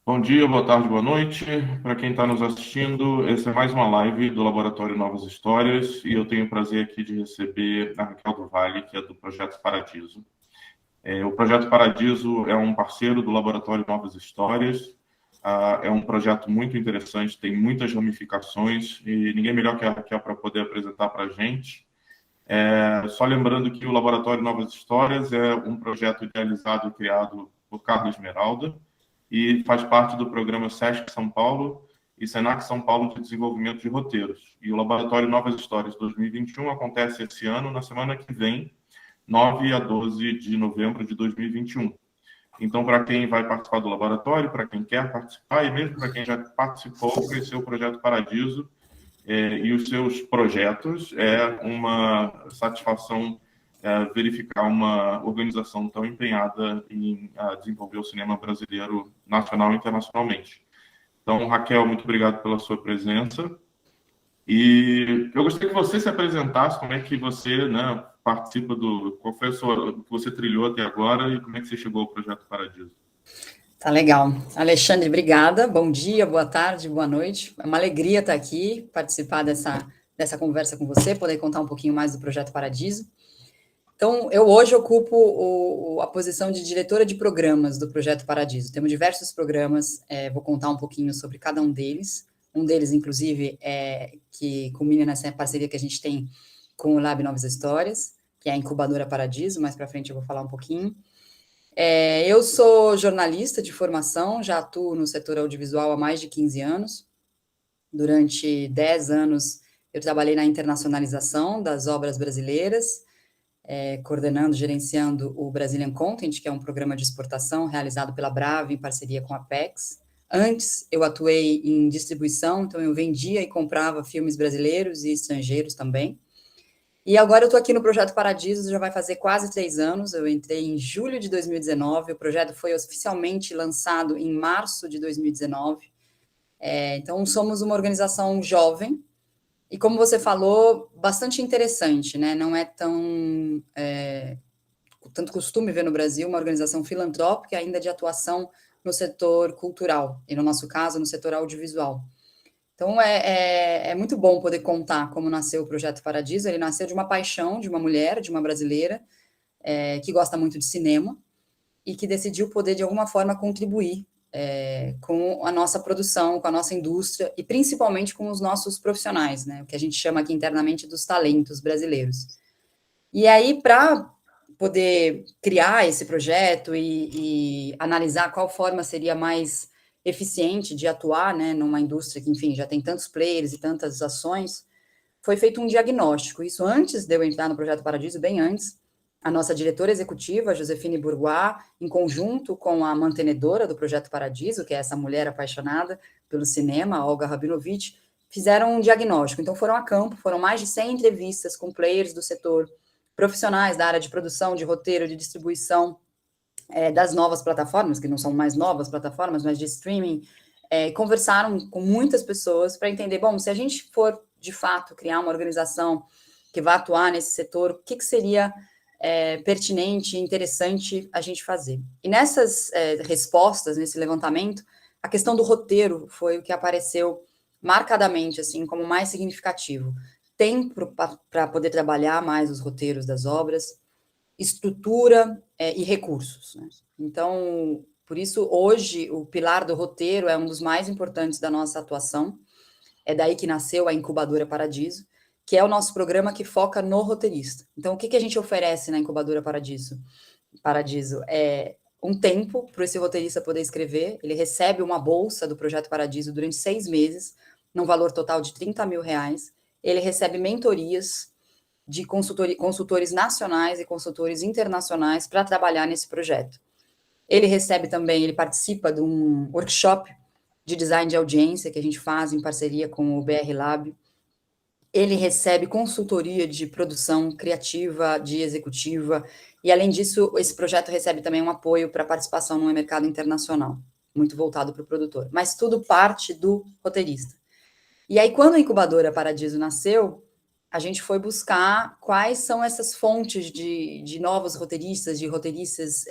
Bom dia, boa tarde, boa noite. Para quem está nos assistindo, essa é mais uma live do Laboratório Novas Histórias e eu tenho o prazer aqui de receber a Raquel do Vale, que é do Projeto Paradiso. O Projeto Paradiso é um parceiro do Laboratório Novas Histórias. É um projeto muito interessante, tem muitas ramificações e ninguém melhor que a Raquel para poder apresentar para a gente. Só lembrando que o Laboratório Novas Histórias é um projeto idealizado e criado por Carlos Esmeralda e faz parte do programa SESC São Paulo e Senac São Paulo de Desenvolvimento de Roteiros. E o Laboratório Novas Histórias 2021 acontece esse ano, na semana que vem, 9 a 12 de novembro de 2021. Então, para quem vai participar do laboratório, para quem quer participar, e mesmo para quem já participou, conheceu o Projeto Paradiso e os seus projetos, é uma satisfação verificar uma organização tão empenhada em desenvolver o cinema brasileiro nacional e internacionalmente. Então, Raquel, muito obrigado pela sua presença. E eu gostaria que você se apresentasse, como é que você participa qual foi o que você trilhou até agora e como é que você chegou ao Projeto Paradiso. Tá legal. Alexandre, obrigada. Bom dia, boa tarde, boa noite. É uma alegria estar aqui, participar dessa conversa com você, poder contar um pouquinho mais do Projeto Paradiso. Então, eu hoje ocupo a posição de diretora de programas do Projeto Paradiso. Temos diversos programas, vou contar um pouquinho sobre cada um deles. Um deles, inclusive, que culmina nessa parceria que a gente tem com o Lab Novas Histórias, que é a Incubadora Paradiso. Mais para frente eu vou falar um pouquinho. Eu sou jornalista de formação, já atuo no setor audiovisual há mais de 15 anos. Durante 10 anos, eu trabalhei na internacionalização das obras brasileiras, coordenando, gerenciando o Brazilian Content, que é um programa de exportação realizado pela Brava em parceria com a Apex. Antes, eu atuei em distribuição, então eu vendia e comprava filmes brasileiros e estrangeiros também. E agora eu estou aqui no Projeto Paradiso, já vai fazer quase 3 anos, eu entrei em julho de 2019, o projeto foi oficialmente lançado em março de 2019. Então, somos uma organização jovem, e como você falou, bastante interessante, né? Não é tanto costume ver no Brasil uma organização filantrópica ainda de atuação no setor cultural, e no nosso caso, no setor audiovisual. Então, é muito bom poder contar como nasceu o Projeto Paradiso. Ele nasceu de uma paixão de uma mulher, de uma brasileira, que gosta muito de cinema e que decidiu poder, de alguma forma, contribuir com a nossa produção, com a nossa indústria e, principalmente, com os nossos profissionais, né? O que a gente chama aqui internamente dos talentos brasileiros. E aí, para poder criar esse projeto e analisar qual forma seria mais eficiente de atuar, né, numa indústria que, enfim, já tem tantos players e tantas ações, foi feito um diagnóstico. Isso antes de eu entrar no Projeto Paradiso, bem antes. A nossa diretora executiva, Josefine Bourgois, em conjunto com a mantenedora do Projeto Paradiso, que é essa mulher apaixonada pelo cinema, Olga Rabinovich, fizeram um diagnóstico. Então, foram a campo, foram mais de 100 entrevistas com players do setor, profissionais da área de produção, de roteiro, de distribuição, das novas plataformas, que não são mais novas plataformas, mas de streaming, conversaram com muitas pessoas para entender, bom, se a gente for, de fato, criar uma organização que vai atuar nesse setor, o que seria pertinente e interessante a gente fazer. E nessas respostas, nesse levantamento, a questão do roteiro foi o que apareceu marcadamente, assim, como mais significativo. Tempo para poder trabalhar mais os roteiros das obras, estrutura e recursos, né? Então, por isso, hoje, o pilar do roteiro é um dos mais importantes da nossa atuação. É daí que nasceu a Incubadora Paradiso, que é o nosso programa que foca no roteirista. Então, o que a gente oferece na Incubadora Paradiso? É um tempo para esse roteirista poder escrever. Ele recebe uma bolsa do Projeto Paradiso durante 6 meses, num valor total de R$30 mil. Ele recebe mentorias de consultores nacionais e consultores internacionais para trabalhar nesse projeto. Ele participa de um workshop de design de audiência que a gente faz em parceria com o BR Lab. Ele recebe consultoria de produção criativa, de executiva, e além disso, esse projeto recebe também um apoio para participação no mercado internacional, muito voltado para o produtor, mas tudo parte do roteirista. E aí, quando a Incubadora Paradiso nasceu, a gente foi buscar quais são essas fontes de novos roteiristas, de roteiristas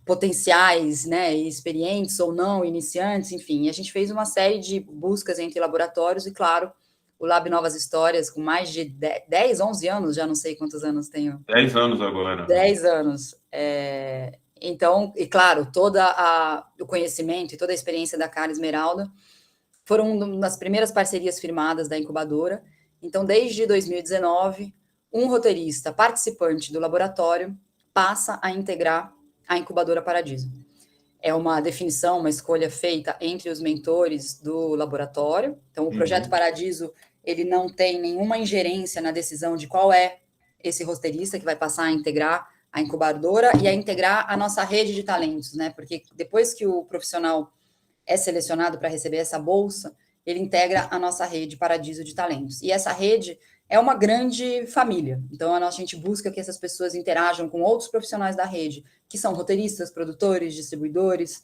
potenciais, né, experientes ou não, iniciantes, enfim. E a gente fez uma série de buscas entre laboratórios e, claro, o Lab Novas Histórias, com mais de 10, 11 anos, já não sei quantos anos tenho. 10 anos agora. 10 anos. Então, e claro, todo o conhecimento e toda a experiência da Cara Esmeralda foram uma das primeiras parcerias firmadas da incubadora. Então, desde 2019, um roteirista participante do laboratório passa a integrar a incubadora Paradiso. É uma definição, uma escolha feita entre os mentores do laboratório. Então, o projeto Paradiso, ele não tem nenhuma ingerência na decisão de qual é esse roteirista que vai passar a integrar a incubadora e a integrar a nossa rede de talentos, né? Porque depois que o profissional é selecionado para receber essa bolsa, ele integra a nossa rede Paradiso de Talentos. E essa rede é uma grande família. Então, a gente busca que essas pessoas interajam com outros profissionais da rede, que são roteiristas, produtores, distribuidores,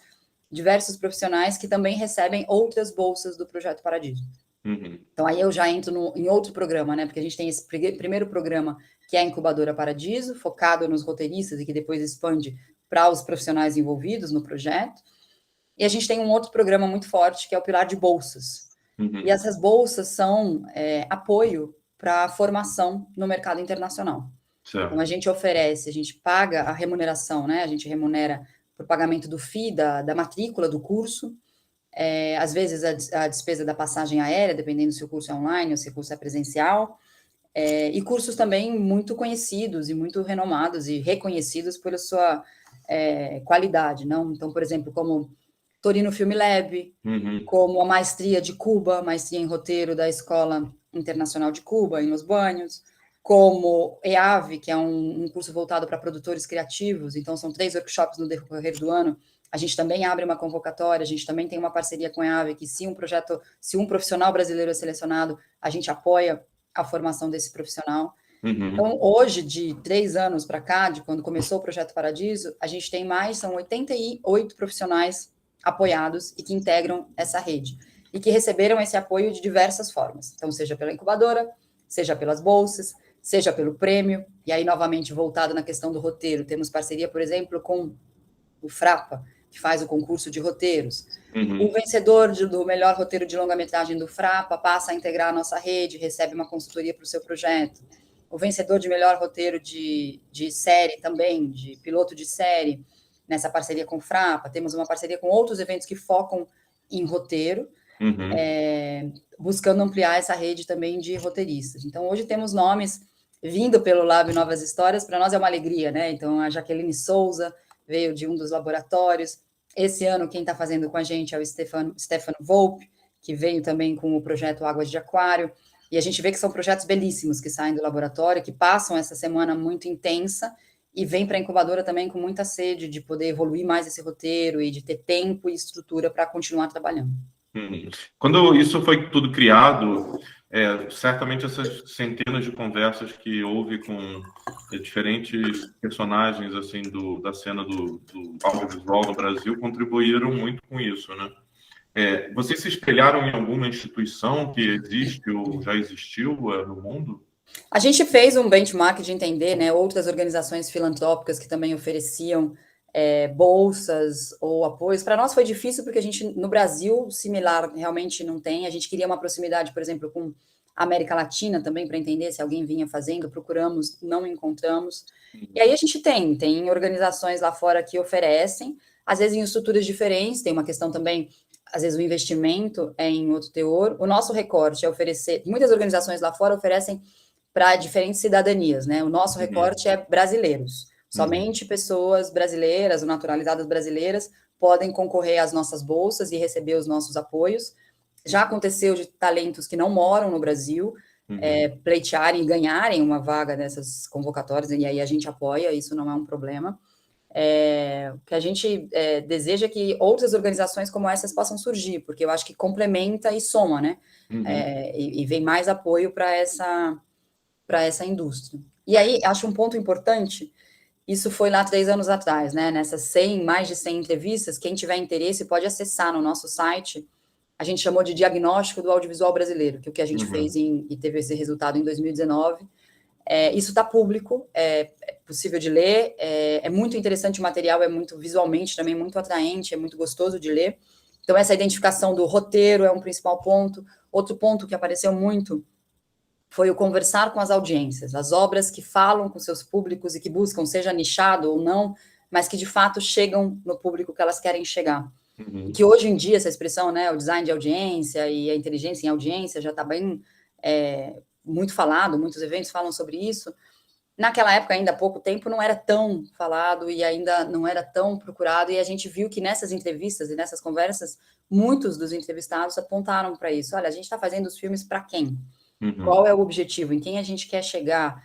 diversos profissionais que também recebem outras bolsas do Projeto Paradiso. Então, aí eu já entro em outro programa, né? Porque a gente tem esse primeiro programa, que é a Incubadora Paradiso, focado nos roteiristas e que depois expande para os profissionais envolvidos no projeto. E a gente tem um outro programa muito forte, que é o Pilar de Bolsas. E essas bolsas são apoio para a formação no mercado internacional. Certo. Então, a gente paga a remuneração, né? A gente remunera por pagamento do FII, da matrícula do curso, às vezes a despesa da passagem aérea, dependendo se o curso é online ou se o curso é presencial, e cursos também muito conhecidos e muito renomados e reconhecidos pela sua qualidade, não? Então, por exemplo, como Torino Film Lab, como a maestria de Cuba, maestria em roteiro da Escola Internacional de Cuba, em Los Baños, como EAV, que é um curso voltado para produtores criativos, então são 3 workshops no decorrer do ano. A gente também abre uma convocatória, a gente também tem uma parceria com a EAV, que se um profissional brasileiro é selecionado, a gente apoia a formação desse profissional. Então, hoje, de 3 anos para cá, de quando começou o Projeto Paradiso, a gente tem são 88 profissionais apoiados e que integram essa rede, e que receberam esse apoio de diversas formas. Então, seja pela incubadora, seja pelas bolsas, seja pelo prêmio, e aí, novamente, voltado na questão do roteiro, temos parceria, por exemplo, com o Frapa, que faz o concurso de roteiros. O vencedor do melhor roteiro de longa-metragem do Frapa passa a integrar a nossa rede, recebe uma consultoria para o seu projeto. O vencedor de melhor roteiro de série também, de piloto de série, nessa parceria com o Frapa, temos uma parceria com outros eventos que focam em roteiro, buscando ampliar essa rede também de roteiristas. Então, hoje temos nomes vindo pelo Lab Novas Histórias, para nós é uma alegria, né? Então, a Jaqueline Souza veio de um dos laboratórios. Esse ano, quem está fazendo com a gente é o Stefano Volpe, que veio também com o projeto Águas de Aquário, e a gente vê que são projetos belíssimos que saem do laboratório, que passam essa semana muito intensa, e vem para a incubadora também com muita sede de poder evoluir mais esse roteiro e de ter tempo e estrutura para continuar trabalhando. Quando isso foi tudo criado, certamente essas centenas de conversas que houve com diferentes personagens assim da cena do audiovisual no Brasil contribuíram muito com isso, né? Vocês se espelharam em alguma instituição que existe ou já existiu no mundo? A gente fez um benchmark de entender, né, outras organizações filantrópicas que também ofereciam bolsas ou apoios. Para nós foi difícil porque a gente, no Brasil, similar realmente não tem. A gente queria uma proximidade, por exemplo, com a América Latina também, para entender se alguém vinha fazendo. Procuramos, não encontramos. E aí a gente tem organizações lá fora que oferecem, às vezes em estruturas diferentes. Tem uma questão também, às vezes o investimento é em outro teor. O nosso recorte é oferecer... Muitas organizações lá fora oferecem para diferentes cidadanias, né? O nosso recorte é brasileiros. Somente pessoas brasileiras ou naturalizadas brasileiras podem concorrer às nossas bolsas e receber os nossos apoios. Já aconteceu de talentos que não moram no Brasil pleitearem e ganharem uma vaga nessas convocatórias, e aí a gente apoia, isso não é um problema. O que a gente deseja é que outras organizações como essas possam surgir, porque eu acho que complementa e soma, né? E vem mais apoio para essa indústria. E aí, acho um ponto importante, isso foi lá 3 anos atrás, né? Nessas mais de 100 entrevistas, quem tiver interesse pode acessar no nosso site, a gente chamou de diagnóstico do audiovisual brasileiro, que é o que a gente fez e teve esse resultado em 2019, Isso está público, é possível de ler, é muito interessante o material, é muito visualmente também muito atraente, é muito gostoso de ler. Então, essa identificação do roteiro é um principal ponto. Outro ponto que apareceu muito foi o conversar com as audiências, as obras que falam com seus públicos e que buscam, seja nichado ou não, mas que de fato chegam no público que elas querem chegar. E que hoje em dia, essa expressão, né, o design de audiência e a inteligência em audiência já está bem muito falado, muitos eventos falam sobre isso. Naquela época, ainda há pouco tempo, não era tão falado e ainda não era tão procurado, e a gente viu que nessas entrevistas e nessas conversas, muitos dos entrevistados apontaram para isso. Olha, a gente está fazendo os filmes para quem? Qual é o objetivo? Em quem a gente quer chegar?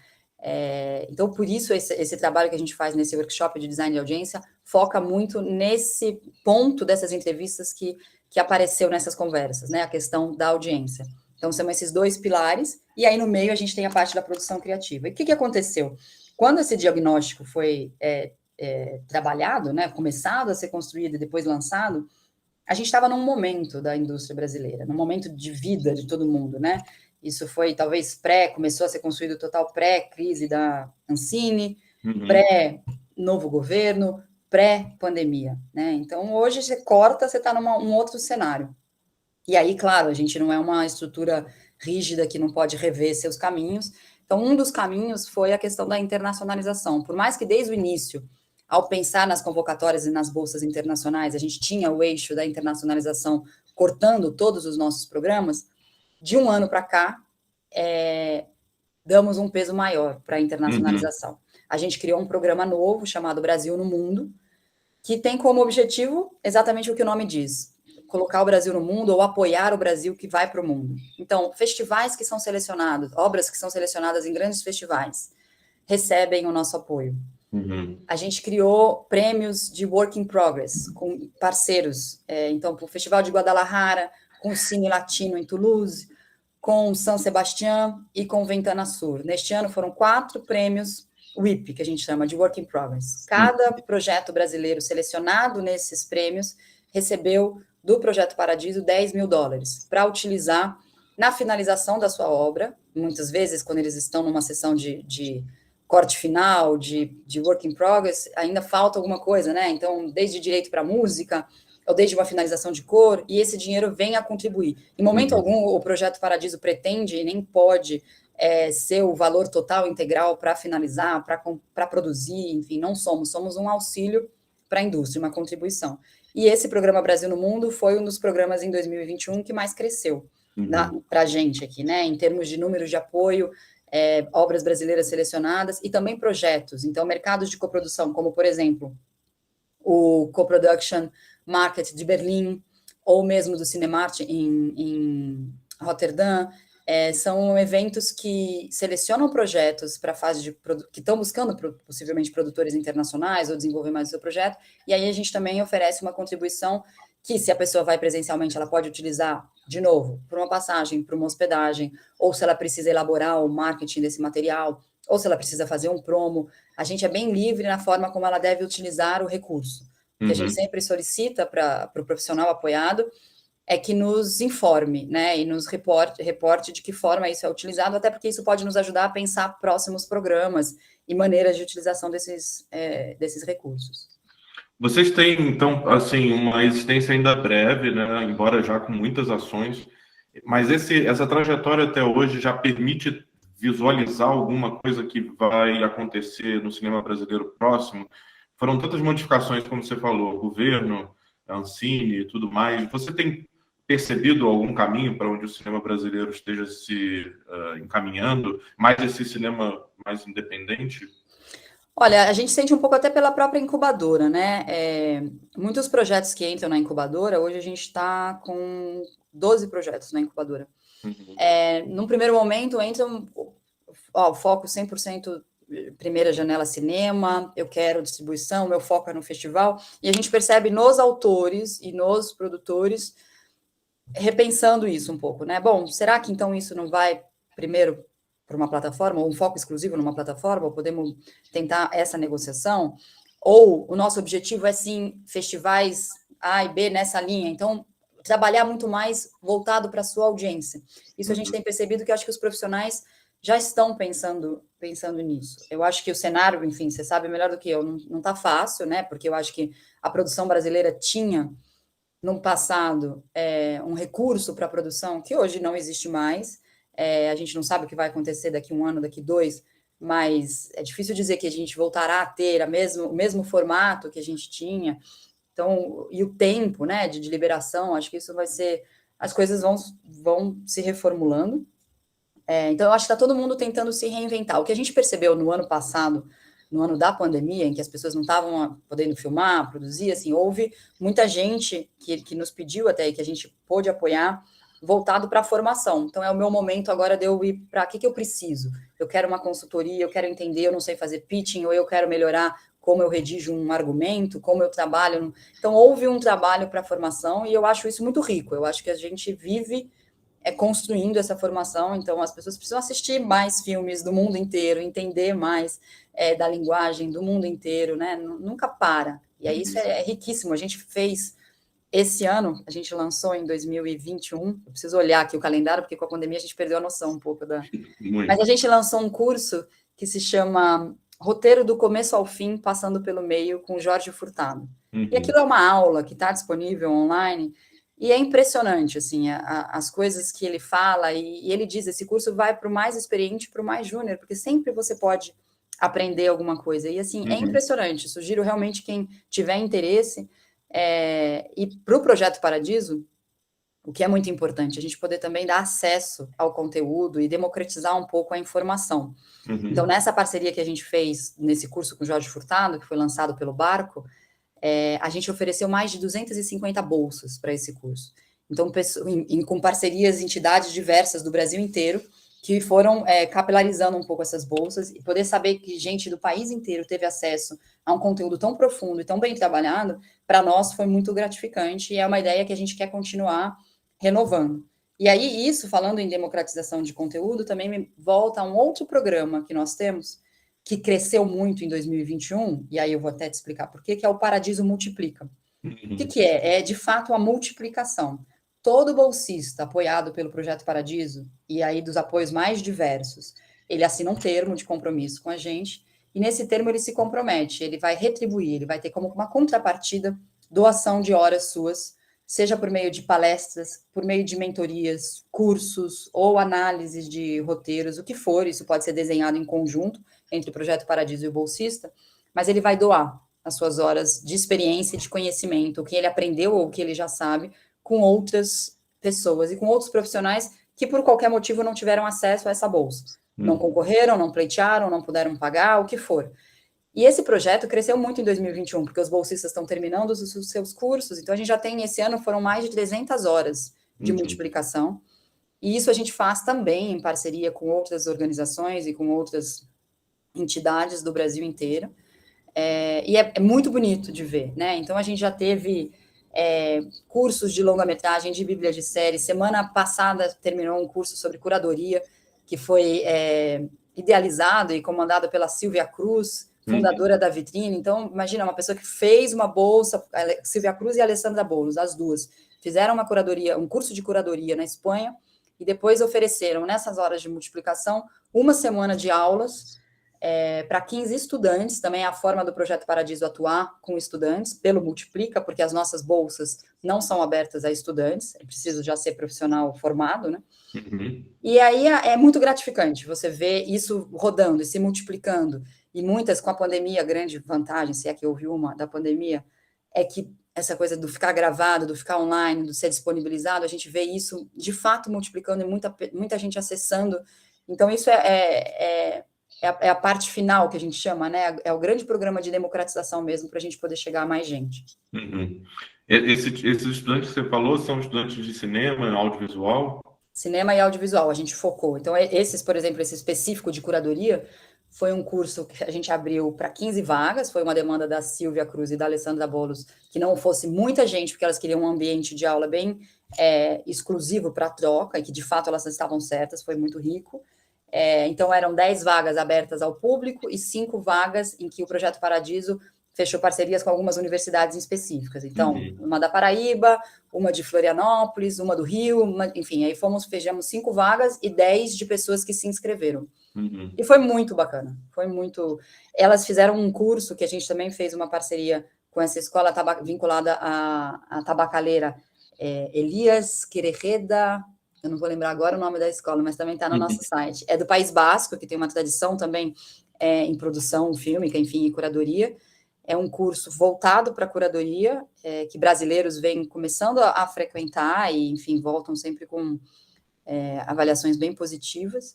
Então, por isso, esse trabalho que a gente faz nesse workshop de design de audiência foca muito nesse ponto dessas entrevistas que apareceu nessas conversas, né? A questão da audiência. Então, são esses dois pilares, e aí no meio a gente tem a parte da produção criativa. E o que aconteceu? Quando esse diagnóstico foi trabalhado, né, começado a ser construído e depois lançado, a gente estava num momento da indústria brasileira, num momento de vida de todo mundo, né? Isso foi, talvez, começou a ser construído total pré-crise da Ancine, pré-novo governo, pré-pandemia, né? Então, hoje, você corta, você está num outro cenário. E aí, claro, a gente não é uma estrutura rígida que não pode rever seus caminhos. Então, um dos caminhos foi a questão da internacionalização. Por mais que desde o início, ao pensar nas convocatórias e nas bolsas internacionais, a gente tinha o eixo da internacionalização cortando todos os nossos programas, de um ano para cá, damos um peso maior para a internacionalização. A gente criou um programa novo chamado Brasil no Mundo, que tem como objetivo exatamente o que o nome diz: colocar o Brasil no mundo ou apoiar o Brasil que vai para o mundo. Então, festivais que são selecionados, obras que são selecionadas em grandes festivais, recebem o nosso apoio. A gente criou prêmios de work in progress, com parceiros. Então, para o Festival de Guadalajara, com o Cine Latino em Toulouse, com São Sebastião e com Ventana Sur. Neste ano foram 4 prêmios WIP, que a gente chama de work in progress. Cada projeto brasileiro selecionado nesses prêmios recebeu do Projeto Paradiso $10 mil para utilizar na finalização da sua obra. Muitas vezes, quando eles estão numa sessão de corte final, de work in progress, ainda falta alguma coisa, né? Então, desde direito para música, ou desde uma finalização de cor, e esse dinheiro vem a contribuir. Em momento algum, o Projeto Paradiso pretende e nem pode ser o valor total, integral, para finalizar, para produzir, enfim, não somos um auxílio para a indústria, uma contribuição. E esse programa Brasil no Mundo foi um dos programas em 2021 que mais cresceu para a gente aqui, né? Em termos de números de apoio, obras brasileiras selecionadas e também projetos. Então, mercados de coprodução, como, por exemplo, o Co-Production Market de Berlim, ou mesmo do Cinemart em Roterdã, são eventos que selecionam projetos para a fase que estão buscando possivelmente produtores internacionais ou desenvolver mais o seu projeto, e aí a gente também oferece uma contribuição que, se a pessoa vai presencialmente, ela pode utilizar, de novo, para uma passagem, para uma hospedagem, ou se ela precisa elaborar o marketing desse material, ou se ela precisa fazer um promo. A gente é bem livre na forma como ela deve utilizar o recurso. O que a gente sempre solicita para o profissional apoiado é que nos informe, né, e nos reporte de que forma isso é utilizado, até porque isso pode nos ajudar a pensar próximos programas e maneiras de utilização desses recursos. Vocês têm, então, assim, uma existência ainda breve, né, embora já com muitas ações, mas essa trajetória até hoje já permite visualizar alguma coisa que vai acontecer no cinema brasileiro próximo? Foram tantas modificações, como você falou, governo, Ancine e tudo mais. Você tem percebido algum caminho para onde o cinema brasileiro esteja se encaminhando? Mais esse cinema mais independente? Olha, a gente sente um pouco até pela própria incubadora, né? Muitos projetos que entram na incubadora, hoje a gente está com 12 projetos na incubadora. Num primeiro momento, entram o foco 100% primeira janela cinema, eu quero distribuição, meu foco é no festival, e a gente percebe nos autores e nos produtores repensando isso um pouco, né? Bom, será que então isso não vai primeiro para uma plataforma, ou um foco exclusivo numa plataforma, ou podemos tentar essa negociação? Ou o nosso objetivo é, sim, festivais A e B nessa linha, então trabalhar muito mais voltado para a sua audiência. Isso a gente tem percebido que eu acho que os profissionais já estão pensando nisso. Eu acho que o cenário, enfim, você sabe melhor do que eu, não está fácil, né? Porque eu acho que a produção brasileira tinha, no passado, um recurso para a produção que hoje não existe mais. A gente não sabe o que vai acontecer daqui 1 ano, daqui 2, mas é difícil dizer que a gente voltará a ter o mesmo formato que a gente tinha. Então, e o tempo, né, de liberação, acho que isso vai ser... As coisas vão se reformulando. Então, eu acho que está todo mundo tentando se reinventar. O que a gente percebeu no ano passado, no ano da pandemia, em que as pessoas não estavam podendo filmar, produzir, assim, houve muita gente que nos pediu até, que a gente pôde apoiar, voltado para a formação. Então, é o meu momento agora de eu ir para o que eu preciso. Eu quero uma consultoria, eu quero entender, eu não sei fazer pitching, ou eu quero melhorar como eu redijo um argumento, como eu trabalho. Então, houve um trabalho para a formação e eu acho isso muito rico. Eu acho que a gente vive construindo essa formação, então as pessoas precisam assistir mais filmes do mundo inteiro, entender mais da linguagem do mundo inteiro, né? Nunca para. E aí isso é riquíssimo. A gente fez esse ano, a gente lançou em 2021, eu preciso olhar aqui o calendário, porque com a pandemia a gente perdeu a noção um pouco da... Mas a gente lançou um curso que se chama Roteiro do Começo ao Fim, Passando pelo Meio, com Jorge Furtado. E aquilo é uma aula que está disponível online, e é impressionante, assim, as coisas que ele fala, e ele diz, esse curso vai para o mais experiente, para o mais júnior, porque sempre você pode aprender alguma coisa. E, assim, é impressionante. Sugiro realmente quem tiver interesse, e para o Projeto Paradiso, o que é muito importante, a gente poder também dar acesso ao conteúdo e democratizar um pouco a informação. Então, nessa parceria que a gente fez nesse curso com o Jorge Furtado, que foi lançado pelo Barco, a gente ofereceu mais de 250 bolsas para esse curso. Então, com parcerias, entidades diversas do Brasil inteiro, que foram capilarizando um pouco essas bolsas, e poder saber que gente do país inteiro teve acesso a um conteúdo tão profundo e tão bem trabalhado, para nós foi muito gratificante, e é uma ideia que a gente quer continuar renovando. E aí, isso, falando em democratização de conteúdo, também me volta a um outro programa que nós temos, que cresceu muito em 2021, e aí eu vou até te explicar por quê, que é o Paradiso Multiplica. O que é? É, de fato, a multiplicação. Todo bolsista apoiado pelo Projeto Paradiso, e aí dos apoios mais diversos, ele assina um termo de compromisso com a gente, e nesse termo ele se compromete, ele vai retribuir, ele vai ter como uma contrapartida doação de horas suas, seja por meio de palestras, por meio de mentorias, cursos ou análises de roteiros, o que for, isso pode ser desenhado em conjunto entre o Projeto Paradiso e o bolsista, mas ele vai doar as suas horas de experiência e de conhecimento, o que ele aprendeu ou o que ele já sabe, com outras pessoas e com outros profissionais que, por qualquer motivo, não tiveram acesso a essa bolsa. Não concorreram, não pleitearam, não puderam pagar, o que for. E esse projeto cresceu muito em 2021, porque os bolsistas estão terminando os seus cursos, então a gente já tem, esse ano, foram mais de 300 horas de multiplicação, e isso a gente faz também em parceria com outras organizações e com outras entidades do Brasil inteiro, e é muito bonito de ver, né? Então a gente já teve cursos de longa-metragem, de bíblia de série. Semana passada terminou um curso sobre curadoria, que foi idealizado e comandado pela Silvia Cruz, fundadora da Vitrine. Então, imagina, uma pessoa que fez uma bolsa, a Silvia Cruz e a Alessandra Boulos, as duas, fizeram uma curadoria, um curso de curadoria na Espanha, e depois ofereceram, nessas horas de multiplicação, uma semana de aulas para 15 estudantes. Também é a forma do Projeto Paradiso atuar com estudantes, pelo Multiplica, porque as nossas bolsas não são abertas a estudantes, é preciso já ser profissional formado, né? E aí é muito gratificante você ver isso rodando e se multiplicando, e muitas, com a pandemia, a grande vantagem, se é que houve uma, da pandemia, é que essa coisa do ficar gravado, do ficar online, do ser disponibilizado, a gente vê isso, de fato, multiplicando e muita gente acessando. Então, isso é a parte final que a gente chama, né? É o grande programa de democratização mesmo, para a gente poder chegar a mais gente. Esses estudantes que você falou são estudantes de cinema, audiovisual? Cinema e audiovisual, a gente focou. Então, esses, por exemplo, esse específico de curadoria, foi um curso que a gente abriu para 15 vagas, foi uma demanda da Silvia Cruz e da Alessandra Boulos, que não fosse muita gente, porque elas queriam um ambiente de aula bem exclusivo para troca, e que, de fato, elas estavam certas, foi muito rico. Então, eram 10 vagas abertas ao público e 5 vagas em que o Projeto Paradiso fechou parcerias com algumas universidades específicas. Então, Uhum. uma da Paraíba, uma de Florianópolis, uma do Rio, enfim, aí fechamos 5 vagas e 10 de pessoas que se inscreveram. Uhum. E foi muito bacana, foi muito... Elas fizeram um curso que a gente também fez uma parceria com essa escola vinculada à tabacaleira Elias Querejeda, eu não vou lembrar agora o nome da escola, mas também está no nosso site. É do País Basco, que tem uma tradição também em produção fílmica, enfim, e curadoria. É um curso voltado para a curadoria, que brasileiros vêm começando a frequentar e, enfim, voltam sempre com avaliações bem positivas.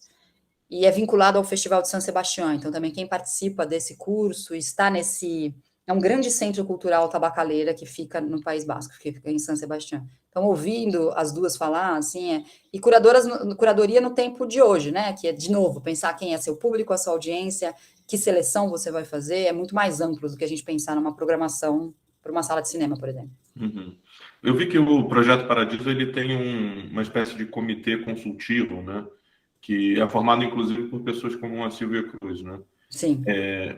E é vinculado ao Festival de San Sebastián. Então, também quem participa desse curso está nesse... É um grande centro cultural tabacaleira que fica no País Basco, que fica em San Sebastián. Então, ouvindo as duas falar, assim, e curadoria no tempo de hoje, né? Que é, de novo, pensar quem é seu público, a sua audiência, que seleção você vai fazer, é muito mais amplo do que a gente pensar numa programação para uma sala de cinema, por exemplo. Uhum. Eu vi que o Projeto Paradiso ele tem uma espécie de comitê consultivo, né? Que é formado, inclusive, por pessoas como a Silvia Cruz, né? Sim.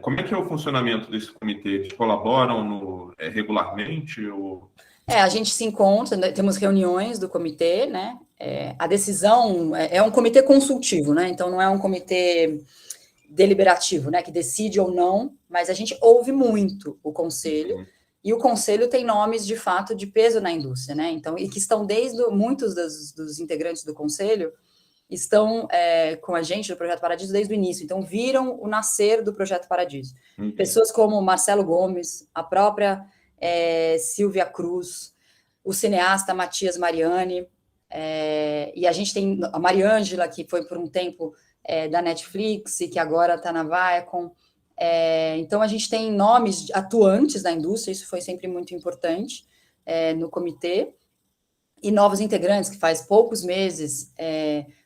Como é que é o funcionamento desse comitê? Eles colaboram regularmente? Ou... A gente se encontra, né, temos reuniões do comitê, né? A decisão é um comitê consultivo, né? Então não é um comitê deliberativo, né? Que decide ou não, mas a gente ouve muito o conselho, e o conselho tem nomes de fato de peso na indústria, né? Então, e que estão muitos dos integrantes do conselho estão com a gente do Projeto Paradiso desde o início, então viram o nascer do Projeto Paradiso. Pessoas como Marcelo Gomes, a própria Silvia Cruz, o cineasta Matias Mariani, e a gente tem a Mariângela, que foi por um tempo da Netflix e que agora está na Viacom. Então, a gente tem nomes atuantes da indústria, isso foi sempre muito importante no comitê, e novos integrantes, que faz poucos meses,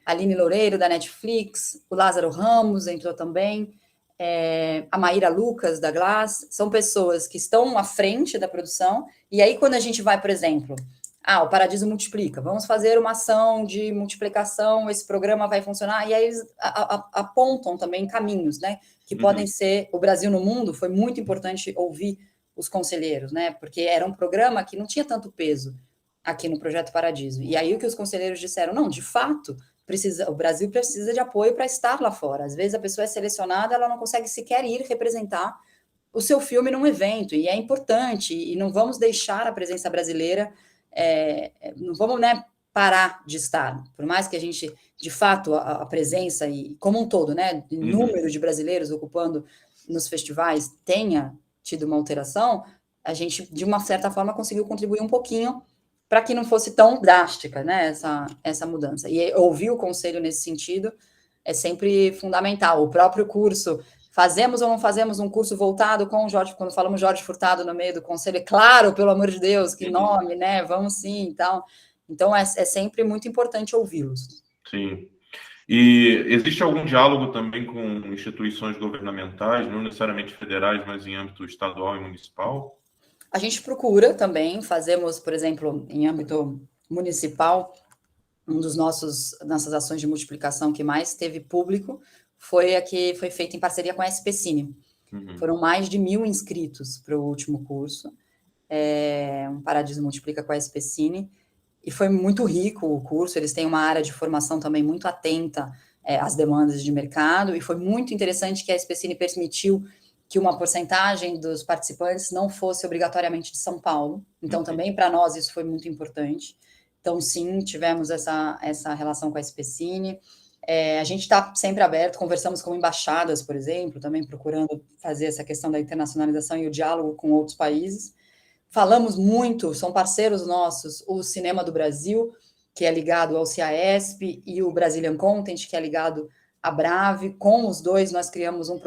Aline Loureiro, da Netflix, o Lázaro Ramos entrou também, a Maíra Lucas, da Glass, são pessoas que estão à frente da produção, e aí quando a gente vai, por exemplo, o Paradiso multiplica, vamos fazer uma ação de multiplicação, esse programa vai funcionar, e aí eles apontam também caminhos, né, que podem ser, o Brasil no mundo, foi muito importante ouvir os conselheiros, né, porque era um programa que não tinha tanto peso aqui no Projeto Paradiso, e aí o que os conselheiros disseram, não, de fato, o Brasil precisa de apoio para estar lá fora. Às vezes a pessoa é selecionada, ela não consegue sequer ir representar o seu filme num evento, e é importante, e não vamos deixar a presença brasileira, não vamos, né, parar de estar. Por mais que a gente, de fato, a presença, e como um todo, né, o número de brasileiros ocupando nos festivais tenha tido uma alteração, a gente, de uma certa forma, conseguiu contribuir um pouquinho para que não fosse tão drástica, né, essa mudança. E ouvir o conselho nesse sentido é sempre fundamental. O próprio curso, fazemos ou não fazemos um curso voltado com o Jorge, quando falamos Jorge Furtado no meio do conselho, é claro, pelo amor de Deus, que nome, né, vamos sim, tal. Então, é sempre muito importante ouvi-los. Sim. E existe algum diálogo também com instituições governamentais, não necessariamente federais, mas em âmbito estadual e municipal? A gente procura também, fazemos, por exemplo, em âmbito municipal, um dos nossas ações de multiplicação que mais teve público foi a que foi feita em parceria com a SP Cine. Foram mais de 1.000 inscritos para o último curso, um Paradiso Multiplica com a SP Cine, e foi muito rico o curso, eles têm uma área de formação também muito atenta às demandas de mercado, e foi muito interessante que a SP Cine permitiu que uma porcentagem dos participantes não fosse obrigatoriamente de São Paulo, então também para nós isso foi muito importante. Então, sim, tivemos essa relação com a SP Cine. A gente está sempre aberto, conversamos com embaixadas, por exemplo, também procurando fazer essa questão da internacionalização e o diálogo com outros países. Falamos muito, são parceiros nossos, o Cinema do Brasil, que é ligado ao CIAESP, e o Brazilian Content, que é ligado à Brave. Com os dois, nós criamos um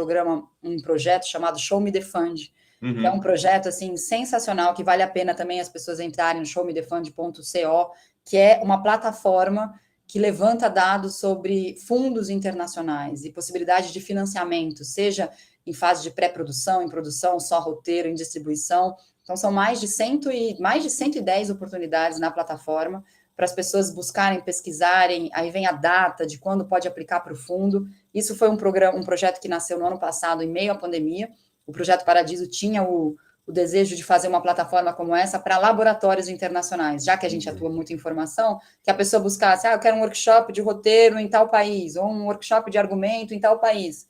projeto chamado Show Me the Fund, que é um projeto assim sensacional, que vale a pena também as pessoas entrarem no showmethefund.co, que é uma plataforma que levanta dados sobre fundos internacionais e possibilidade de financiamento, seja em fase de pré-produção, em produção, só roteiro, em distribuição. Então, são mais de 110 oportunidades na plataforma para as pessoas buscarem, pesquisarem, aí vem a data de quando pode aplicar para o fundo. Isso foi um projeto que nasceu no ano passado, em meio à pandemia. o Projeto Paradiso tinha o desejo de fazer uma plataforma como essa para laboratórios internacionais, já que a gente atua muito em formação, que a pessoa buscasse, eu quero um workshop de roteiro em tal país, ou um workshop de argumento em tal país.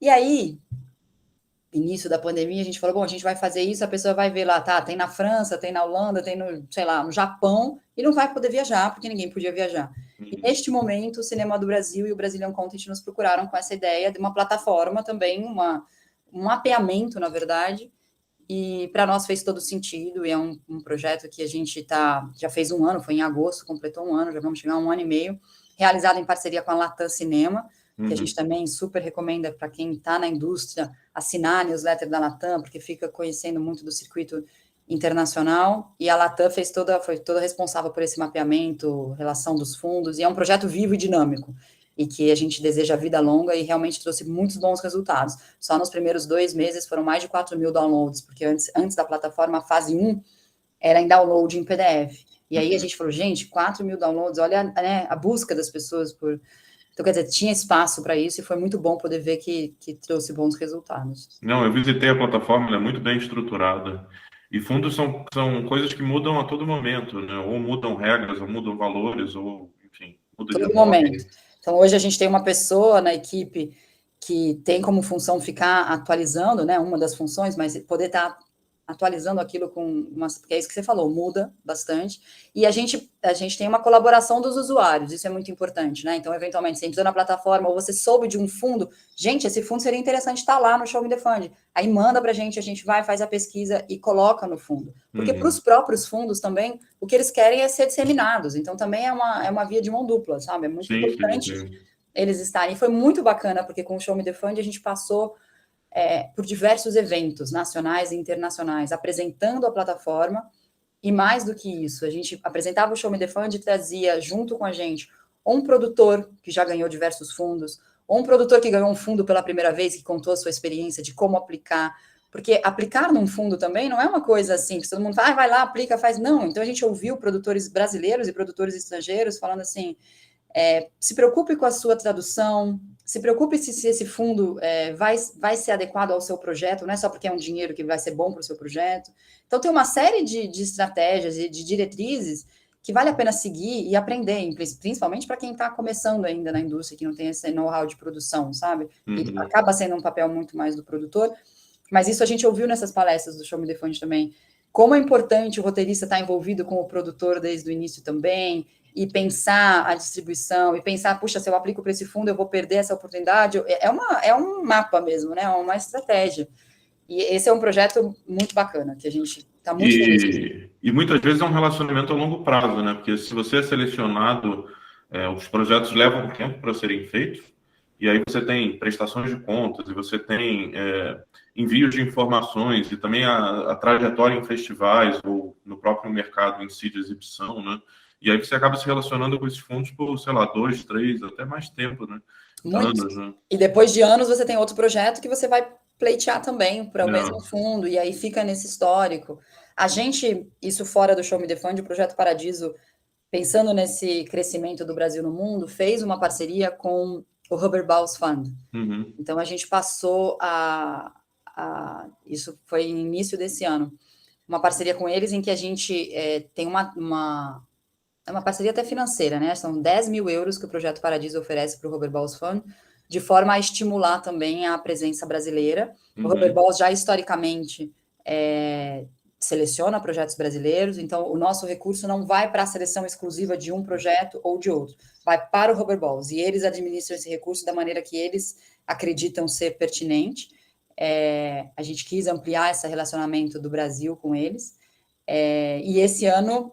E aí, início da pandemia, a gente falou, bom, a gente vai fazer isso, a pessoa vai ver lá, tá, tem na França, tem na Holanda, tem no, sei lá, no Japão, e não vai poder viajar, porque ninguém podia viajar. E neste momento, o Cinema do Brasil e o Brazilian Content nos procuraram com essa ideia de uma plataforma também, um mapeamento, na verdade, e para nós fez todo sentido, e é um projeto que a gente já fez um ano, foi em agosto, completou um ano, já vamos chegar a um ano e meio, realizado em parceria com a Latam Cinema, que a gente também super recomenda para quem está na indústria assinar a newsletter da Latam, porque fica conhecendo muito do circuito internacional, e a Latam foi toda responsável por esse mapeamento, relação dos fundos, e é um projeto vivo e dinâmico, e que a gente deseja vida longa e realmente trouxe muitos bons resultados. Só nos primeiros 2 meses foram mais de 4 mil downloads, porque antes da plataforma, a fase 1 era em download em PDF. E aí a gente falou, gente, 4 mil downloads, olha, né, a busca das pessoas por... Então, quer dizer, tinha espaço para isso e foi muito bom poder ver que trouxe bons resultados. Não, eu visitei a plataforma, ela é muito bem estruturada. E fundos são coisas que mudam a todo momento, né? Ou mudam regras, ou mudam valores, ou, enfim, muda de Todo nome. momento. Então, hoje a gente tem uma pessoa na equipe que tem como função ficar atualizando, né? Uma das funções, mas poder estar atualizando aquilo porque é isso que você falou, muda bastante. E a gente tem uma colaboração dos usuários, isso é muito importante, né? Então, eventualmente, você entrou na plataforma ou você soube de um fundo, gente, esse fundo seria interessante estar lá no Show Me the Fund. Aí manda para a gente vai, faz a pesquisa e coloca no fundo. Porque para os próprios fundos também, o que eles querem é ser disseminados. Então, também é uma via de mão dupla, sabe? É muito Sim, sim, importante sim. eles estarem. E foi muito bacana, porque com o Show Me the Fund a gente passou por diversos eventos nacionais e internacionais, apresentando a plataforma, e mais do que isso, a gente apresentava o Show Me the Fund e trazia junto com a gente um produtor que já ganhou diversos fundos, ou um produtor que ganhou um fundo pela primeira vez, que contou a sua experiência de como aplicar, porque aplicar num fundo também não é uma coisa assim, que todo mundo fala, vai lá, aplica, faz. Não, então a gente ouviu produtores brasileiros e produtores estrangeiros falando assim, se preocupe com a sua tradução, se preocupe se esse fundo vai ser adequado ao seu projeto, não é só porque é um dinheiro que vai ser bom para o seu projeto. Então, tem uma série de estratégias e de diretrizes que vale a pena seguir e aprender, principalmente para quem está começando ainda na indústria, que não tem esse know-how de produção, sabe? E acaba sendo um papel muito mais do produtor. Mas isso a gente ouviu nessas palestras do Show Me the Fund também. Como é importante o roteirista estar envolvido com o produtor desde o início também, e pensar a distribuição, e pensar, puxa, se eu aplico para esse fundo, eu vou perder essa oportunidade. É um mapa mesmo, né? É uma estratégia. E esse é um projeto muito bacana, que a gente está muito feliz. E muitas vezes é um relacionamento a longo prazo, né? Porque se você é selecionado, os projetos levam tempo para serem feitos, e aí você tem prestações de contas, e você tem envios de informações, e também a trajetória em festivais, ou no próprio mercado em si de exibição, né? E aí você acaba se relacionando com esses fundos por, sei lá, 2, 3, até mais tempo, né? Muito. Anos, né? E depois de anos, você tem outro projeto que você vai pleitear também para o mesmo É. fundo, e aí fica nesse histórico. A gente, isso fora do Show Me the Fund, o Projeto Paradiso, pensando nesse crescimento do Brasil no mundo, fez uma parceria com o Rubber Balls Fund. Uhum. Então, a gente passou isso foi no início desse ano, uma parceria com eles em que a gente tem é uma parceria até financeira, né? São 10 mil euros que o Projeto Paradiso oferece para o Rubber Balls Fund, de forma a estimular também a presença brasileira. O Rubber Balls já historicamente seleciona projetos brasileiros, então o nosso recurso não vai para a seleção exclusiva de um projeto ou de outro, vai para o Rubber Balls, e eles administram esse recurso da maneira que eles acreditam ser pertinente. A gente quis ampliar esse relacionamento do Brasil com eles, e esse ano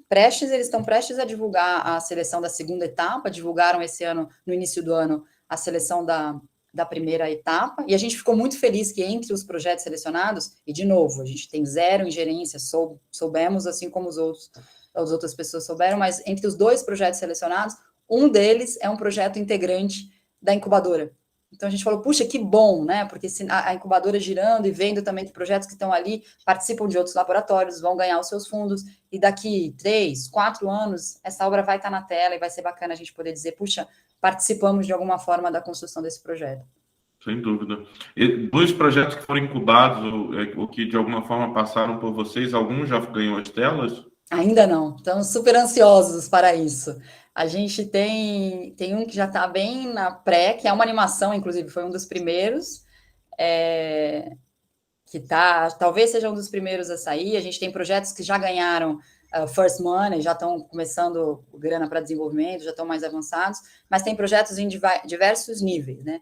eles estão prestes a divulgar a seleção da segunda etapa, divulgaram esse ano, no início do ano, a seleção da primeira etapa, e a gente ficou muito feliz que entre os projetos selecionados, e de novo, a gente tem zero ingerência, soubemos assim como as outras pessoas souberam, mas entre os 2 projetos selecionados, um deles é um projeto integrante da incubadora. Então a gente falou, puxa, que bom, né? Porque se a incubadora girando e vendo também que projetos que estão ali participam de outros laboratórios, vão ganhar os seus fundos, e daqui 3, 4 anos, essa obra vai estar na tela e vai ser bacana a gente poder dizer, puxa, participamos de alguma forma da construção desse projeto. Sem dúvida. E dos projetos que foram incubados, ou que de alguma forma passaram por vocês, algum já ganhou as telas? Ainda não, estamos super ansiosos para isso. A gente tem um que já está bem na pré, que é uma animação, inclusive, foi um dos primeiros, é, que tá, talvez seja um dos primeiros a sair. A gente tem projetos que já ganharam First Money, já estão começando grana para desenvolvimento, já estão mais avançados, mas tem projetos em diversos níveis, né?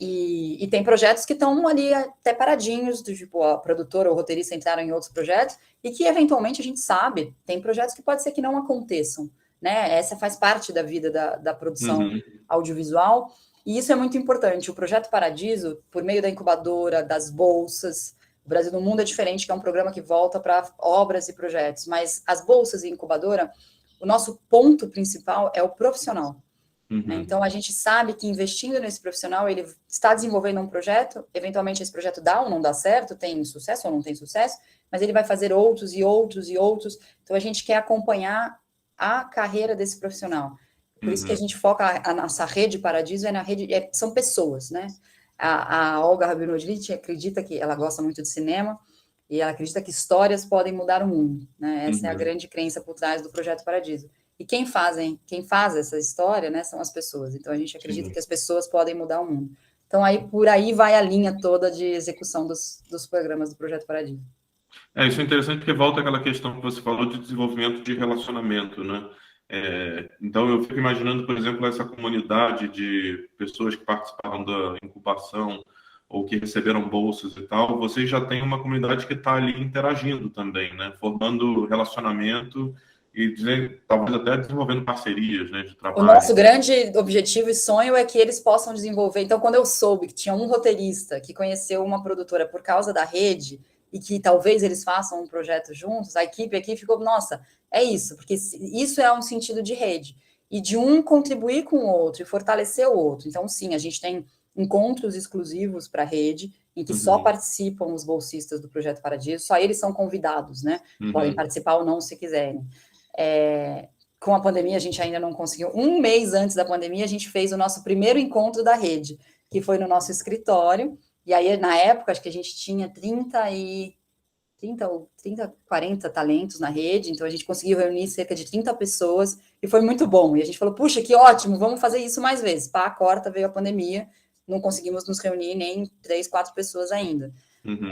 E tem projetos que estão ali até paradinhos, do tipo, a produtora ou o roteirista entraram em outros projetos, e que eventualmente a gente sabe, tem projetos que pode ser que não aconteçam, né? Essa faz parte da vida da produção Uhum, audiovisual, e isso é muito importante. O Projeto Paradiso, por meio da incubadora, das bolsas, o Brasil do Mundo é diferente, que é um programa que volta para obras e projetos, mas as bolsas e incubadora, o nosso ponto principal é o profissional. Né? uhum, Então, a gente sabe que investindo nesse profissional, ele está desenvolvendo um projeto, eventualmente esse projeto dá ou não dá certo, tem sucesso ou não tem sucesso, mas ele vai fazer outros e outros e outros. Então, a gente quer acompanhar a carreira desse profissional. Por isso que a uhum, gente foca, a nossa rede Paradiso é na rede, são pessoas, né? A Olga Rabinovich acredita que ela gosta muito de cinema e ela acredita que histórias podem mudar o mundo, né? Essa é a uhum. grande crença por trás do Projeto Paradiso. E quem faz essa história, né, são as pessoas. Então a gente acredita Sim. que as pessoas podem mudar o mundo. Então aí por aí vai a linha toda de execução dos programas do Projeto Paradiso. Isso é interessante porque volta àquela questão que você falou de desenvolvimento de relacionamento, né? Então, eu fico imaginando, por exemplo, essa comunidade de pessoas que participaram da incubação ou que receberam bolsas e tal. Vocês já têm uma comunidade que está ali interagindo também, né? Formando relacionamento e talvez até desenvolvendo parcerias, né, de O nosso trabalho. grande objetivo e sonho é que eles possam desenvolver. Então, quando eu soube que tinha um roteirista que conheceu uma produtora por causa da rede e que talvez eles façam um projeto juntos, a equipe aqui ficou, nossa, é isso, porque isso é um sentido de rede e de um contribuir com o outro e fortalecer o outro. Então, sim, a gente tem encontros exclusivos para a rede, em que só Uhum, participam os bolsistas do Projeto Paradiso, só eles são convidados, né? Podem uhum, participar ou não se quiserem. É, com a pandemia, a gente ainda não conseguiu. Um mês antes da pandemia, a gente fez o nosso primeiro encontro da rede, que foi no nosso escritório. E aí, na época, acho que a gente tinha 30, 40 talentos na rede, então a gente conseguiu reunir cerca de 30 pessoas e foi muito bom. E a gente falou, puxa, que ótimo, vamos fazer isso mais vezes. Pá, corta, veio a pandemia, não conseguimos nos reunir nem 3, 4 pessoas ainda. uhum.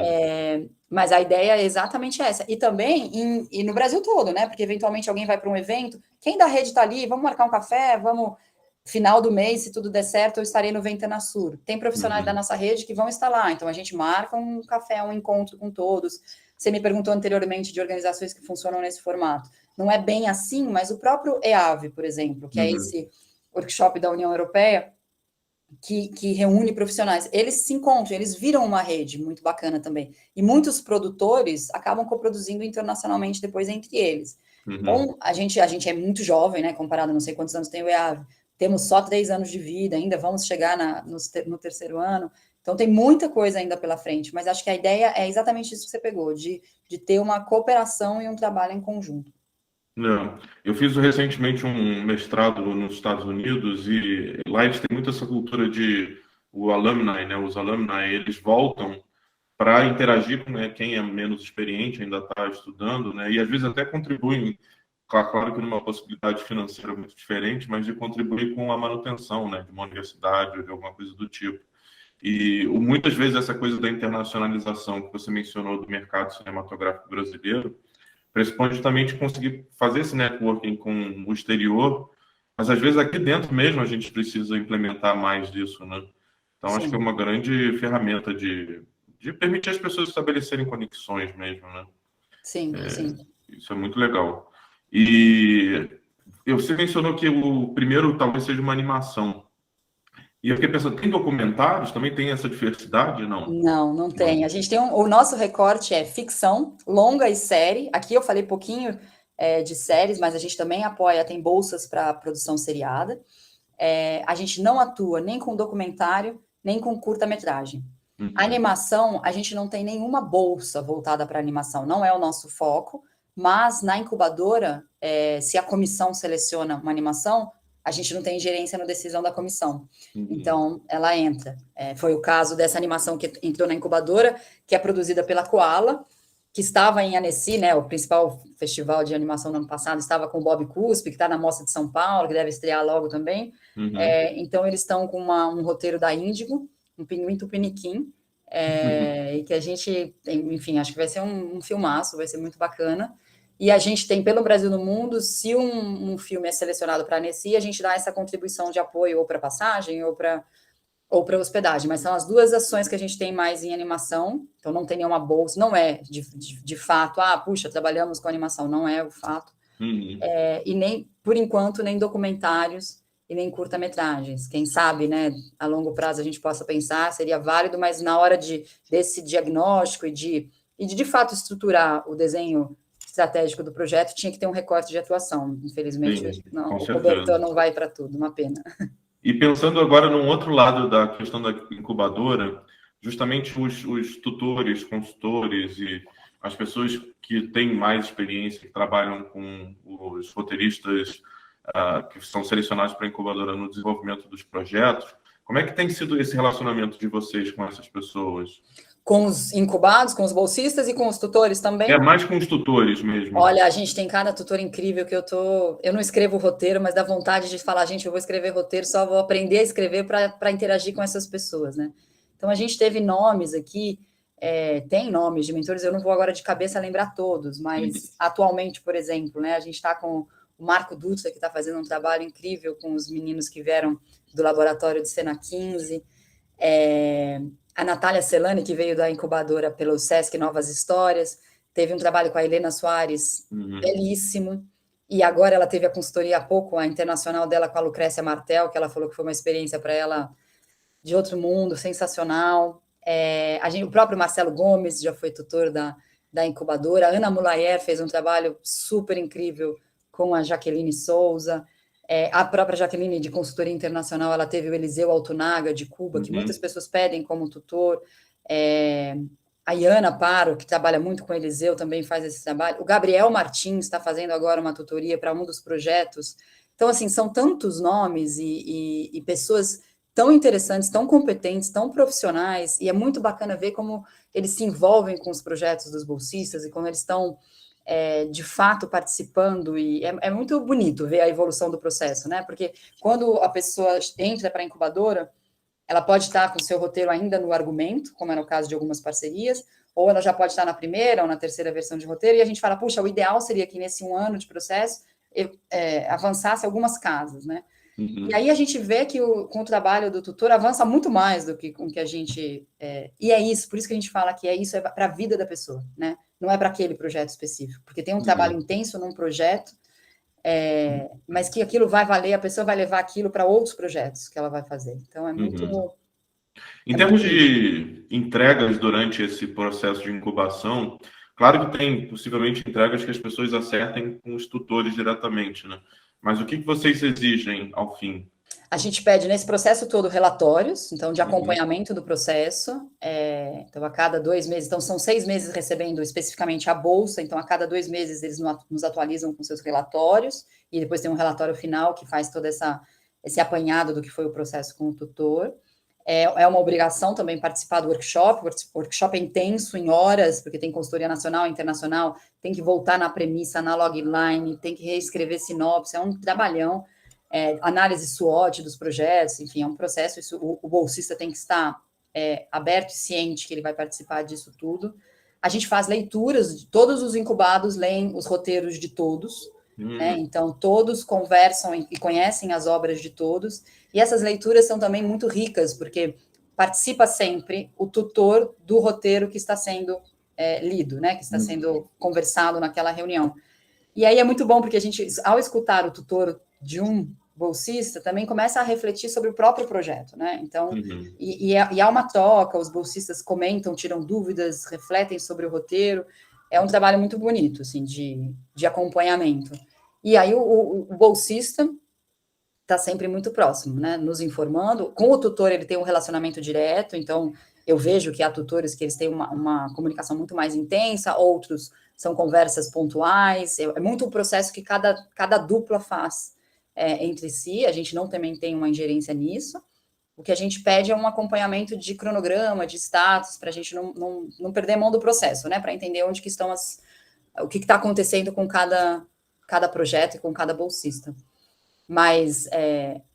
Mas a ideia é exatamente essa. E também e no Brasil todo, né? Porque eventualmente alguém vai para um evento, quem da rede está ali, vamos marcar um café, vamos. Final do mês, se tudo der certo, eu estarei no Ventana Sur. Tem profissionais da Uhum. nossa rede que vão estar lá, então a gente marca um café, um encontro com todos. Você me perguntou anteriormente de organizações que funcionam nesse formato. Não é bem assim, mas o próprio EAV, por exemplo, que é Uhum. esse workshop da União Europeia, que reúne profissionais, eles se encontram, eles viram uma rede muito bacana também. E muitos produtores acabam coproduzindo internacionalmente depois entre eles. Uhum. Então, a gente é muito jovem, né? Comparado, não sei quantos anos tem o EAV. Temos só 3 anos de vida, ainda vamos chegar no terceiro ano. Então, tem muita coisa ainda pela frente, mas acho que a ideia é exatamente isso que você pegou, de ter uma cooperação e um trabalho em conjunto. Não. Eu fiz recentemente um mestrado nos Estados Unidos e lá eles têm muito essa cultura de o alumni, né? Os alumni, eles voltam para interagir com, né, quem é menos experiente, ainda está estudando, né? E às vezes até contribuem, claro que numa possibilidade financeira muito diferente, mas de contribuir com a manutenção, né, de uma universidade ou de alguma coisa do tipo. E muitas vezes essa coisa da internacionalização que você mencionou do mercado cinematográfico brasileiro pressupõe justamente conseguir fazer esse networking com o exterior, mas às vezes aqui dentro mesmo a gente precisa implementar mais disso, né? Então acho que é Sim, uma grande ferramenta de permitir as pessoas estabelecerem conexões mesmo, né? sim, sim. Isso é muito legal. E você mencionou que o primeiro talvez seja uma animação. E eu fiquei pensando, tem documentários? Também tem essa diversidade? Não. Não, não Não. tem. A gente tem o nosso recorte é ficção, longa e série. Aqui eu falei pouquinho de séries, mas a gente também apoia, tem bolsas para produção seriada. A gente não atua nem com documentário, nem com curta-metragem. A Uhum. animação, a gente não tem nenhuma bolsa voltada para animação, não é o nosso foco, mas na incubadora, se a comissão seleciona uma animação, a gente não tem ingerência na decisão da comissão. Uhum. Então, ela entra. Foi o caso dessa animação que entrou na incubadora, que é produzida pela Koala, que estava em Annecy, né, o principal festival de animação do ano passado, estava com o Bob Cuspe, que está na Mostra de São Paulo, que deve estrear logo também. Uhum. Então, eles estão com um roteiro da Índigo, um Pinguim Tupiniquim, e que a gente, enfim, acho que vai ser um filmaço, vai ser muito bacana. E a gente tem, pelo Brasil no Mundo, se um filme é selecionado para a Annecy, a gente dá essa contribuição de apoio ou para passagem ou para hospedagem, mas são as duas ações que a gente tem mais em animação, então não tem nenhuma bolsa, não é de fato, puxa, trabalhamos com animação, não é o fato, e nem, por enquanto, nem documentários e nem curta-metragens, quem sabe, né, a longo prazo a gente possa pensar, seria válido, mas na hora desse diagnóstico e de fato estruturar o desenho estratégico do projeto, tinha que ter um recorte de atuação, infelizmente, Sim, não, com o certeza. cobertor não vai para tudo, uma pena. E pensando agora num outro lado da questão da incubadora, justamente os tutores, consultores e as pessoas que têm mais experiência, que trabalham com os roteiristas que são selecionados para a incubadora no desenvolvimento dos projetos, como é que tem sido esse relacionamento de vocês com essas pessoas? Com os incubados, com os bolsistas e com os tutores também? Mais com os tutores mesmo. Olha, a gente tem cada tutor incrível que eu não escrevo roteiro, mas dá vontade de falar, gente, eu vou escrever roteiro, só vou aprender a escrever para interagir com essas pessoas, né? Então, a gente teve nomes aqui, tem nomes de mentores, eu não vou agora de cabeça lembrar todos, mas atualmente, por exemplo, né, a gente está com o Marco Dutra, que está fazendo um trabalho incrível com os meninos que vieram do laboratório de Sena 15, a Natália Celani, que veio da incubadora pelo Sesc Novas Histórias, teve um trabalho com a Helena Soares, belíssimo, e agora ela teve a consultoria há pouco, a internacional dela com a Lucrécia Martel, que ela falou que foi uma experiência para ela de outro mundo, sensacional. O próprio Marcelo Gomes já foi tutor da incubadora, a Ana Mulayer fez um trabalho super incrível com a Jaqueline Souza, a própria Jaqueline, de consultoria internacional, ela teve o Eliseu Altunaga, de Cuba, que muitas pessoas pedem como tutor. A Iana Paro, que trabalha muito com o Eliseu, também faz esse trabalho. O Gabriel Martins está fazendo agora uma tutoria para um dos projetos. Então, assim, são tantos nomes e pessoas tão interessantes, tão competentes, tão profissionais, e é muito bacana ver como eles se envolvem com os projetos dos bolsistas e como eles estão de fato participando, e é muito bonito ver a evolução do processo, né? Porque quando a pessoa entra para a incubadora, ela pode estar com o seu roteiro ainda no argumento, como é no caso de algumas parcerias, ou ela já pode estar na primeira ou na terceira versão de roteiro, e a gente fala, puxa, o ideal seria que nesse 1 ano de processo avançasse algumas casas, né? E aí a gente vê que com o trabalho do tutor avança muito mais do que com que a gente... e é isso, por isso que a gente fala que isso é para a vida da pessoa, né? Não é para aquele projeto específico, porque tem um trabalho intenso num projeto, mas que aquilo vai valer, a pessoa vai levar aquilo para outros projetos que ela vai fazer. Então, é muito... Em termos de entregas durante esse processo de incubação, claro que tem possivelmente entregas que as pessoas acertem com os tutores diretamente, né? Mas o que vocês exigem ao fim? A gente pede nesse processo todo relatórios, então, de acompanhamento do processo. Então, a cada 2 meses, então, são 6 meses recebendo especificamente a bolsa, então, a cada 2 meses eles nos atualizam com seus relatórios, e depois tem um relatório final que faz todo esse apanhado do que foi o processo com o tutor. É uma obrigação também participar do workshop. O workshop é intenso em horas, porque tem consultoria nacional e internacional, tem que voltar na premissa, na logline, tem que reescrever sinopse, é um trabalhão. Análise SWOT dos projetos, enfim, é um processo. O bolsista tem que estar aberto e ciente que ele vai participar disso tudo. A gente faz leituras, todos os incubados leem os roteiros de todos, né? Então, todos conversam e conhecem as obras de todos, e essas leituras são também muito ricas, porque participa sempre o tutor do roteiro que está sendo lido, né? Que está sendo conversado naquela reunião. E aí é muito bom, porque a gente, ao escutar o tutor de um bolsista, também começa a refletir sobre o próprio projeto, né? Então, e há uma troca, os bolsistas comentam, tiram dúvidas, refletem sobre o roteiro. É um trabalho muito bonito, assim, de acompanhamento. E aí o bolsista está sempre muito próximo, né? Nos informando. Com o tutor, ele tem um relacionamento direto, então eu vejo que há tutores que eles têm uma comunicação muito mais intensa, outros são conversas pontuais, é muito um processo que cada dupla faz entre si, a gente não também tem uma ingerência nisso. O que a gente pede é um acompanhamento de cronograma, de status, para a gente não perder a mão do processo, né? Para entender onde que estão o que está acontecendo com cada projeto e com cada bolsista. Mas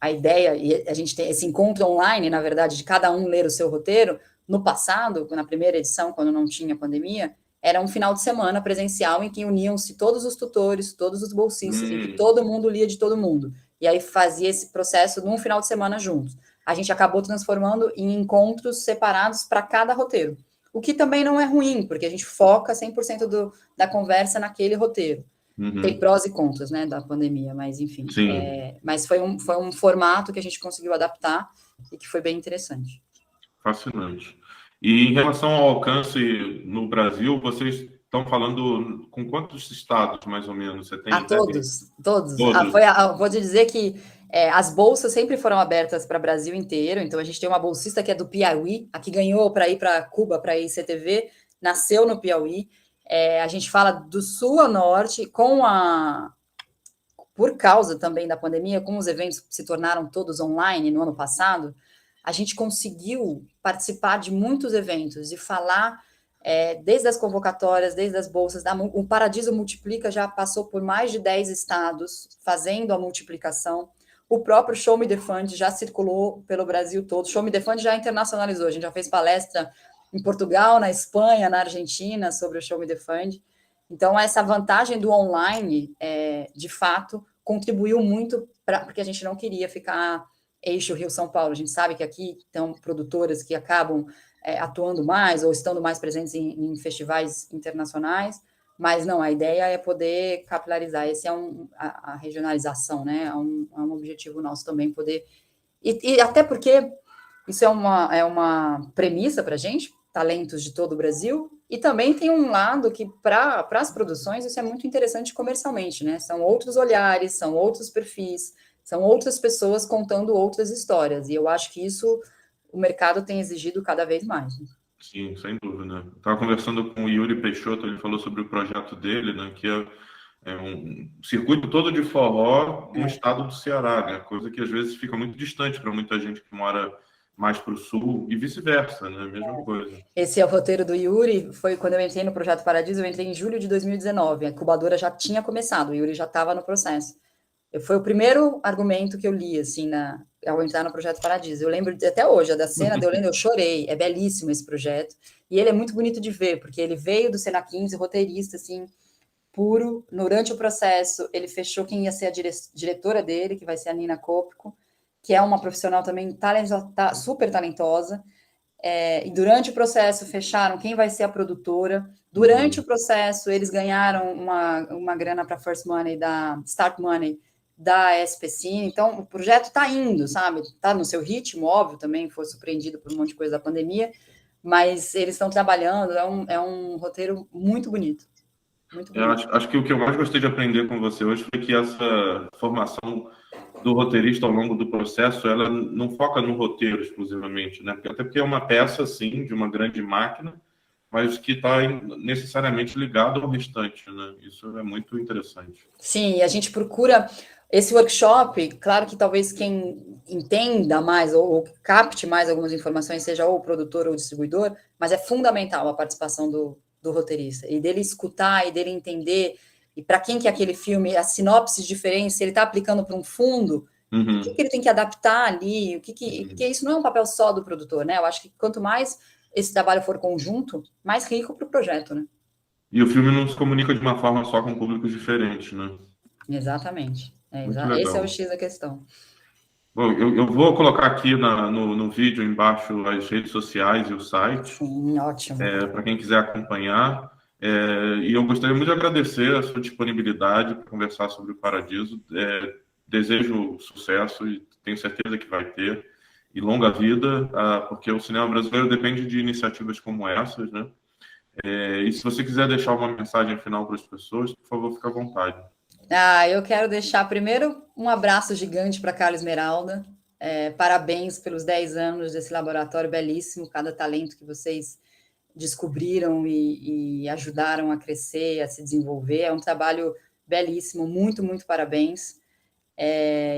a ideia, e a gente tem esse encontro online, na verdade, de cada um ler o seu roteiro, no passado, na primeira edição, quando não tinha pandemia, era um final de semana presencial em que uniam-se todos os tutores, todos os bolsistas, em que todo mundo lia de todo mundo. E aí fazia esse processo num final de semana juntos. A gente acabou transformando em encontros separados para cada roteiro. O que também não é ruim, porque a gente foca 100% da conversa naquele roteiro. Tem prós e contras, né, da pandemia, mas enfim. Mas foi um formato que a gente conseguiu adaptar e que foi bem interessante. Fascinante. E em relação ao alcance no Brasil, vocês estão falando com quantos estados, mais ou menos? Você tem ideia? Todos. Todos. Vou te dizer que as bolsas sempre foram abertas para o Brasil inteiro, então a gente tem uma bolsista que é do Piauí, a que ganhou para ir para Cuba, para ir CTV, nasceu no Piauí. A gente fala do sul ao norte, por causa também da pandemia, como os eventos se tornaram todos online no ano passado, a gente conseguiu participar de muitos eventos e falar desde as convocatórias, desde as bolsas. O Paradiso Multiplica já passou por mais de 10 estados fazendo a multiplicação. O próprio Show Me the Fund já circulou pelo Brasil todo. O Show Me the Fund já internacionalizou. A gente já fez palestra em Portugal, na Espanha, na Argentina, sobre o Show Me the Fund. Então, essa vantagem do online, de fato, contribuiu muito porque a gente não queria ficar eixo Rio-São Paulo. A gente sabe que aqui estão produtoras que acabam atuando mais ou estando mais presentes em festivais internacionais, mas não, a ideia é poder capilarizar. Esse é a regionalização, né? É um objetivo nosso também, poder... E até porque isso é uma premissa para a gente, talentos de todo o Brasil, e também tem um lado que, para as produções, isso é muito interessante comercialmente, né? São outros olhares, são outros perfis, são outras pessoas contando outras histórias, e eu acho que isso o mercado tem exigido cada vez mais. Né? Sim, sem dúvida. Estava conversando com o Yuri Peixoto, ele falou sobre o projeto dele, né, que é um circuito todo de forró no estado do Ceará, né, coisa que às vezes fica muito distante para muita gente que mora mais para o sul e vice-versa, né, mesma coisa. Esse é o roteiro do Yuri, foi quando eu entrei no Projeto Paradiso, eu entrei em julho de 2019, a incubadora já tinha começado, o Yuri já estava no processo. Foi o primeiro argumento que eu li, assim, ao entrar no Projeto Paradiso. Eu lembro até hoje, da cena de eu lendo, eu chorei. É belíssimo esse projeto. E ele é muito bonito de ver, porque ele veio do Sena 15, roteirista, assim, puro. Durante o processo, ele fechou quem ia ser a diretora dele, que vai ser a Nina Kopko, que é uma profissional também super talentosa. E durante o processo, fecharam quem vai ser a produtora. Durante o processo, eles ganharam uma grana para First Money, da Start Money, da SPCine. Então, o projeto está indo, sabe? Está no seu ritmo, óbvio, também foi surpreendido por um monte de coisa da pandemia, mas eles estão trabalhando, é um roteiro muito bonito. Muito bonito. Acho que o que eu mais gostei de aprender com você hoje foi que essa formação do roteirista ao longo do processo, ela não foca no roteiro exclusivamente, né? Até porque é uma peça, sim, de uma grande máquina, mas que está necessariamente ligado ao restante, né? Isso é muito interessante. Sim, e a gente procura esse workshop, claro que talvez quem entenda mais ou capte mais algumas informações, seja ou o produtor ou o distribuidor, mas é fundamental a participação do roteirista, e dele escutar, e dele entender, e para quem que é aquele filme, as sinopses diferentes, se ele está aplicando para um fundo, o que ele tem que adaptar ali, porque isso não é um papel só do produtor, né? Eu acho que quanto mais esse trabalho for conjunto, mais rico para o projeto, né? E o filme não se comunica de uma forma só com públicos diferentes, né? Exatamente. Muito Esse é o legal. X da questão. Bom, eu vou colocar aqui no vídeo embaixo as redes sociais e o site, Sim, ótimo. para quem quiser acompanhar. E eu gostaria muito de agradecer a sua disponibilidade para conversar sobre o Paradiso. Desejo sucesso e tenho certeza que vai ter. E longa vida, porque o cinema brasileiro depende de iniciativas como essas, né? E se você quiser deixar uma mensagem final para as pessoas, por favor, fique à vontade. Eu quero deixar primeiro um abraço gigante para Carla Esmeralda. Parabéns pelos 10 anos desse laboratório belíssimo, cada talento que vocês descobriram e ajudaram a crescer, a se desenvolver. É um trabalho belíssimo, muito, muito parabéns.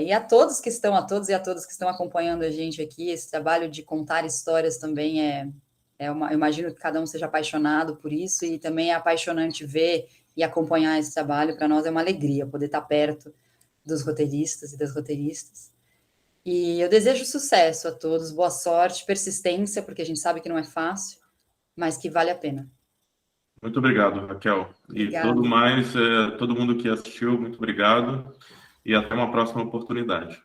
E a todos que estão, a todos e a todas que estão acompanhando a gente aqui, esse trabalho de contar histórias também eu imagino que cada um seja apaixonado por isso, e também é apaixonante ver e acompanhar esse trabalho. Para nós é uma alegria poder estar perto dos roteiristas e das roteiristas. E eu desejo sucesso a todos, boa sorte, persistência, porque a gente sabe que não é fácil, mas que vale a pena. Muito obrigado, Raquel. E Obrigada. todo mundo que assistiu, muito obrigado. E até uma próxima oportunidade.